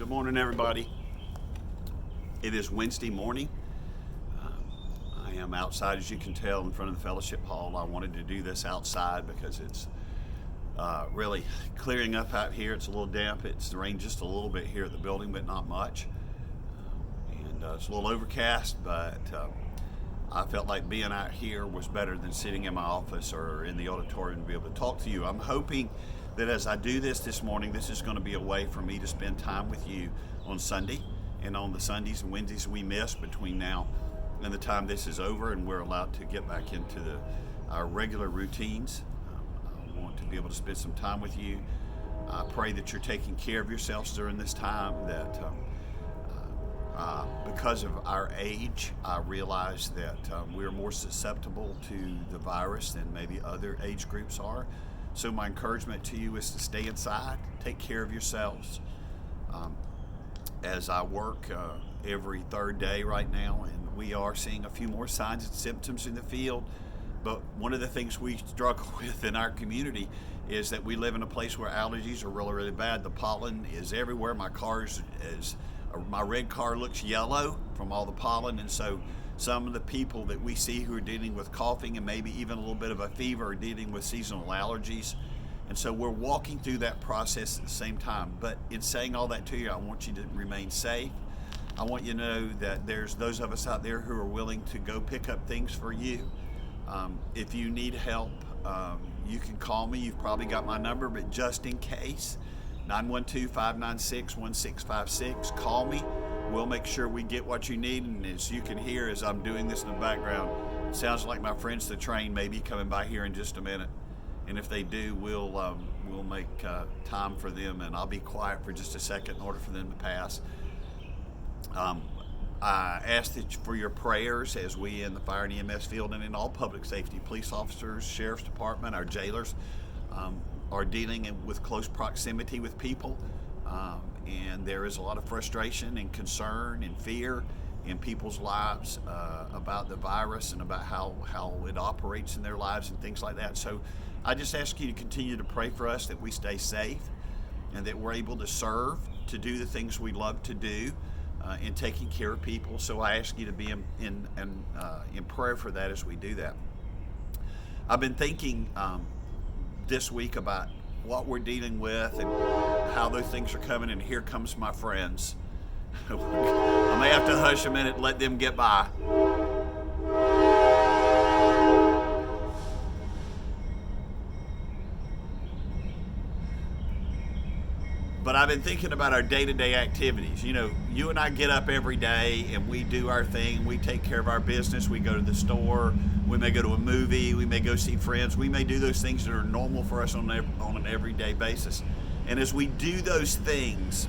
Good morning, everybody. It is Wednesday morning. I am outside, as you can tell, in front of the fellowship hall. I wanted to do this outside because it's really clearing up out here. It's a little damp. It's rained just a little bit here at the building, but not much. And it's a little overcast, but I felt like being out here was better than sitting in my office or in the auditorium to be able to talk to you. I'm hoping that as I do this morning, this is going to be a way for me to spend time with you on Sunday and on the Sundays and Wednesdays we miss between now and the time this is over and we're allowed to get back into our regular routines. I want to be able to spend some time with you. I pray that you're taking care of yourselves during this time, that because of our age, I realize that we're more susceptible to the virus than maybe other age groups are. So my encouragement to you is to stay inside, take care of yourselves. As I work every third day right now, and we are seeing a few more signs and symptoms in the field, but one of the things we struggle with in our community is that we live in a place where allergies are really, really bad. The pollen is everywhere. My red car looks yellow from all the pollen, and so some of the people that we see who are dealing with coughing and maybe even a little bit of a fever are dealing with seasonal allergies. And so we're walking through that process at the same time. But in saying all that to you, I want you to remain safe. I want you to know that there's those of us out there who are willing to go pick up things for you. If you need help, you can call me. You've probably got my number, but just in case, 912-596-1656. Call me. We'll make sure we get what you need. And as you can hear, as I'm doing this in the background, it sounds like my friends the train may be coming by here in just a minute. And if they do, we'll make time for them, and I'll be quiet for just a second in order for them to pass. I ask for your prayers as we in the fire and EMS field and in all public safety, police officers, sheriff's department, our jailers, are dealing with close proximity with people. And there is a lot of frustration and concern and fear in people's lives about the virus and about how it operates in their lives and things like that. So I just ask you to continue to pray for us, that we stay safe and that we're able to serve, to do the things we love to do in taking care of people. So I ask you to be in prayer for that as we do that. I've been thinking this week about what we're dealing with and how those things are coming, and here comes my friends. I may have to hush a minute and let them get by. But I've been thinking about our day-to-day activities. You know, you and I get up every day and we do our thing. We take care of our business. We go to the store. We may go to a movie. We may go see friends. We may do those things that are normal for us on an everyday basis. And as we do those things,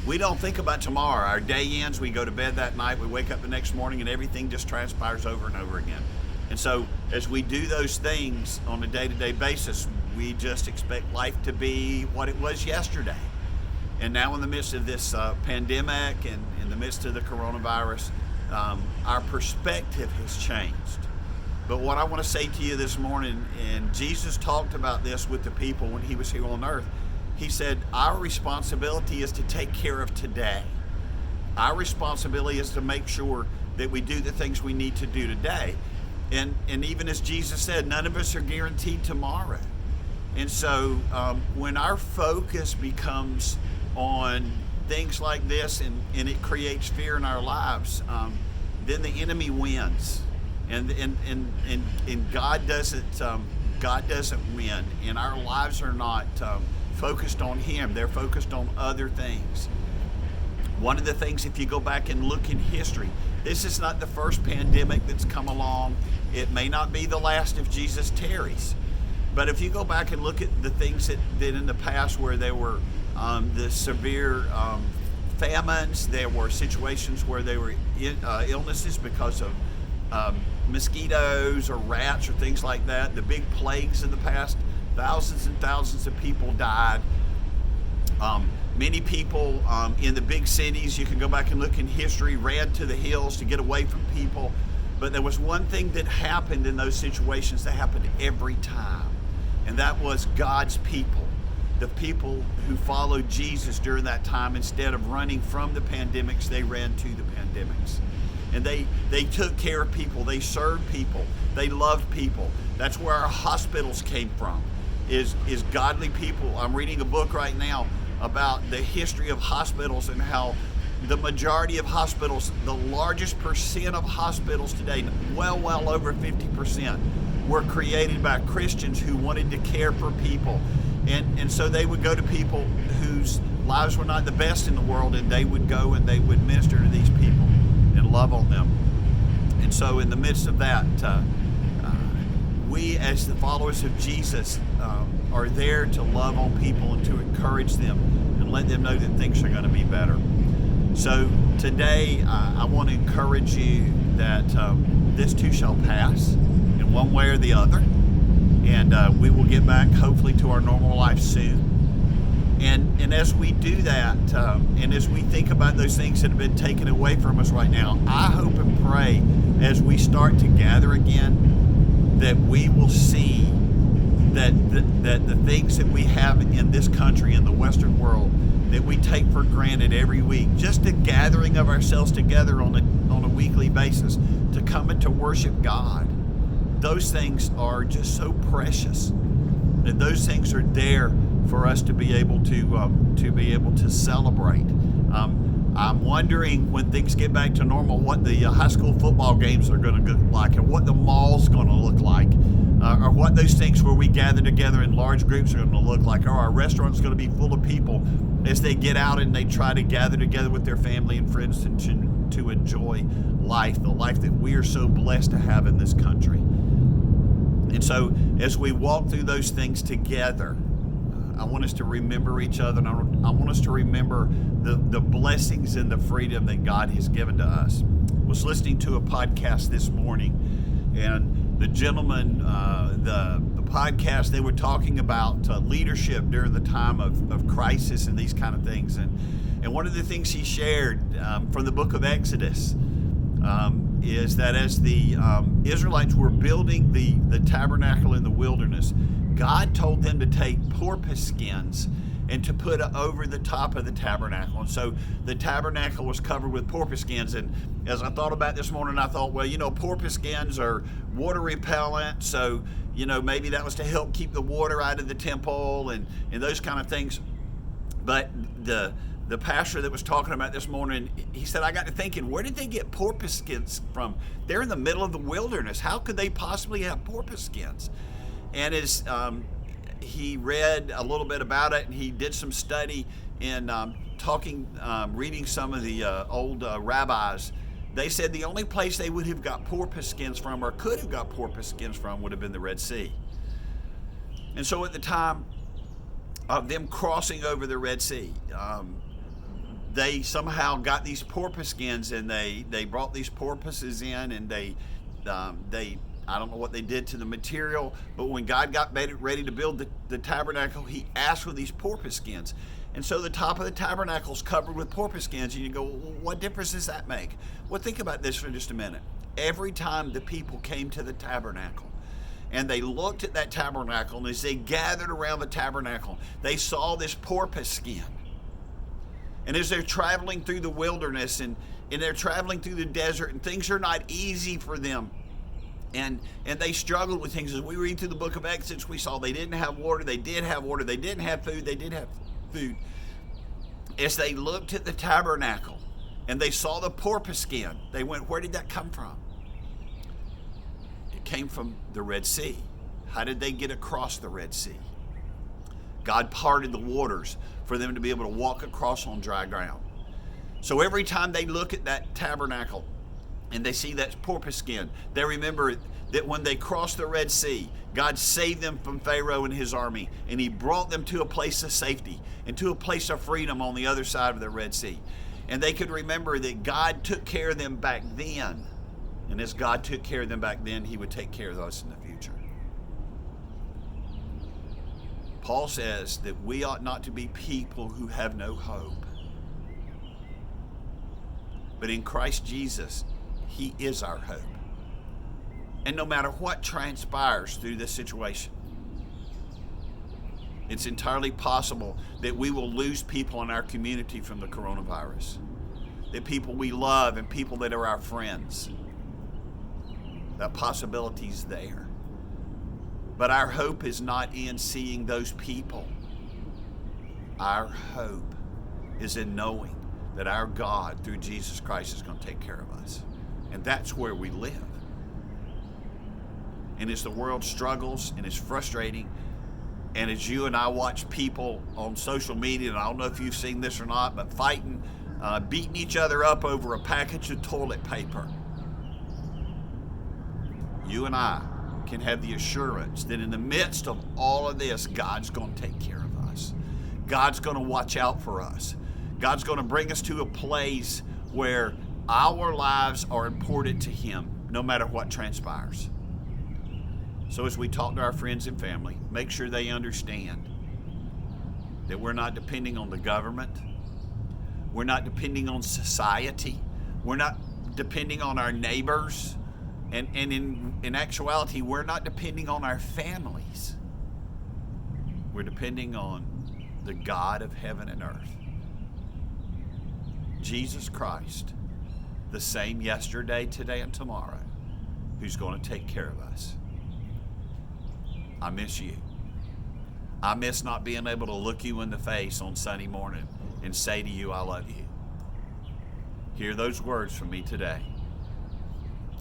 we don't think about tomorrow. Our day ends. We go to bed that night. We wake up the next morning and everything just transpires over and over again. And so as we do those things on a day-to-day basis, we just expect life to be what it was yesterday. And now in the midst of this pandemic and in the midst of the coronavirus, our perspective has changed. But what I want to say to you this morning, and Jesus talked about this with the people when he was here on earth, he said, our responsibility is to take care of today. Our responsibility is to make sure that we do the things we need to do today. And even as Jesus said, none of us are guaranteed tomorrow. And so when our focus becomes on things like this and it creates fear in our lives, then the enemy wins. And God doesn't win. And our lives are not focused on him. They're focused on other things. One of the things, if you go back and look in history, this is not the first pandemic that's come along. It may not be the last if Jesus tarries. But if you go back and look at the things that in the past where there were the severe famines, there were situations where there were illnesses because of mosquitoes or rats or things like that, the big plagues in the past, thousands and thousands of people died. Many people in the big cities, you can go back and look in history, ran to the hills to get away from people. But there was one thing that happened in those situations that happened every time, and that was God's people the people who followed Jesus during that time, instead of running from the pandemics, they ran to the pandemics. And they took care of people. They served people. They loved people. That's where our hospitals came from, is godly people. I'm reading a book right now about the history of hospitals and how the majority of hospitals, the largest percent of hospitals today, well over 50%, were created by Christians who wanted to care for people. And so they would go to people whose lives were not the best in the world, and they would go and they would minister to these people and love on them. And so in the midst of that, we as the followers of Jesus are there to love on people and to encourage them and let them know that things are going to be better. So today I want to encourage you that this too shall pass in one way or the other. And we will get back hopefully to our normal life soon. And as we do that, and as we think about those things that have been taken away from us right now, I hope and pray as we start to gather again that we will see that the things that we have in this country, in the Western world, that we take for granted every week, just the gathering of ourselves together on a weekly basis to come and to worship God. Those things are just so precious, and those things are there for us to be able to celebrate. I'm wondering when things get back to normal what the high school football games are going to look like, and what the mall's going to look like, or what those things where we gather together in large groups are going to look like, or our restaurant's going to be full of people as they get out and they try to gather together with their family and friends to enjoy life, the life that we are so blessed to have in this country. And so as we walk through those things together, I want us to remember each other, and I want us to remember the blessings and the freedom that God has given to us. I was listening to a podcast this morning, and the gentleman, the podcast, they were talking about leadership during the time of crisis and these kind of things. And one of the things he shared from the book of Exodus is that as the Israelites were building the tabernacle in the wilderness, God told them to take porpoise skins and to put over the top of the tabernacle. And so the tabernacle was covered with porpoise skins. And as I thought about this morning, I thought, well, porpoise skins are water repellent. So, maybe that was to help keep the water out of the temple and those kind of things. But the pastor that was talking about this morning, he said, I got to thinking, where did they get porpoise skins from? They're in the middle of the wilderness. How could they possibly have porpoise skins? And as he read a little bit about it, and he did some study in reading some of the old rabbis, they said the only place they would have got porpoise skins from, or could have got porpoise skins from, would have been the Red Sea. And so at the time of them crossing over the Red Sea, they somehow got these porpoise skins, and they brought these porpoises in, and they I don't know what they did to the material, but when God got ready to build the tabernacle, he asked for these porpoise skins. And so the top of the tabernacle is covered with porpoise skins. And you go, well, what difference does that make? Well, think about this for just a minute. Every time the people came to the tabernacle and they looked at that tabernacle, and as they gathered around the tabernacle, they saw this porpoise skin. And as they're traveling through the wilderness and they're traveling through the desert, and things are not easy for them, and they struggled with things. As we read through the book of Exodus, we saw they didn't have water, they did have water, they didn't have food, they did have food. As they looked at the tabernacle and they saw the porpoise skin, they went, where did that come from? It came from the Red Sea. How did they get across the Red Sea? God parted the waters for them to be able to walk across on dry ground. So every time they look at that tabernacle and they see that porpoise skin, they remember that when they crossed the Red Sea, God saved them from Pharaoh and his army, and he brought them to a place of safety and to a place of freedom on the other side of the Red Sea. And they could remember that God took care of them back then, and as God took care of them back then, he would take care of us in the future. Paul says that we ought not to be people who have no hope. But in Christ Jesus, he is our hope. And no matter what transpires through this situation, It's entirely possible that we will lose people in our community from the coronavirus. That people we love and people that are our friends. That possibility's there. But our hope is not in seeing those people. Our hope is in knowing that our God, through Jesus Christ, is going to take care of us. And that's where we live. And as the world struggles and is frustrating, and as you and I watch people on social media, and I don't know if you've seen this or not, but fighting, beating each other up over a package of toilet paper, you and I can have the assurance that in the midst of all of this, God's going to take care of us. God's going to watch out for us. God's going to bring us to a place where our lives are important to Him, no matter what transpires. So as we talk to our friends and family, make sure they understand that we're not depending on the government. We're not depending on society. We're not depending on our neighbors. And in actuality, we're not depending on our families. We're depending on the God of heaven and earth. Jesus Christ, the same yesterday, today, and tomorrow, who's going to take care of us. I miss you. I miss not being able to look you in the face on Sunday morning and say to you, I love you. Hear those words from me today.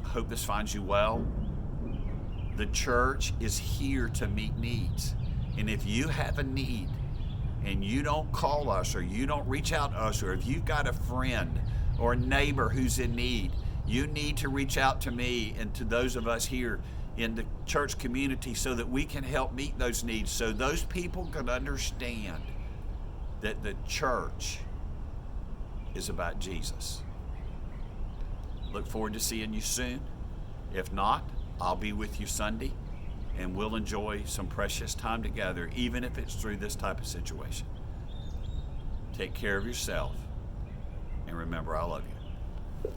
I hope this finds you well. The church is here to meet needs. And if you have a need and you don't call us or you don't reach out to us, or if you've got a friend or a neighbor who's in need, you need to reach out to me and to those of us here in the church community so that we can help meet those needs, so those people can understand that the church is about Jesus. Look forward to seeing you soon. If not, I'll be with you Sunday, and we'll enjoy some precious time together, even if it's through this type of situation. Take care of yourself, and remember, I love you.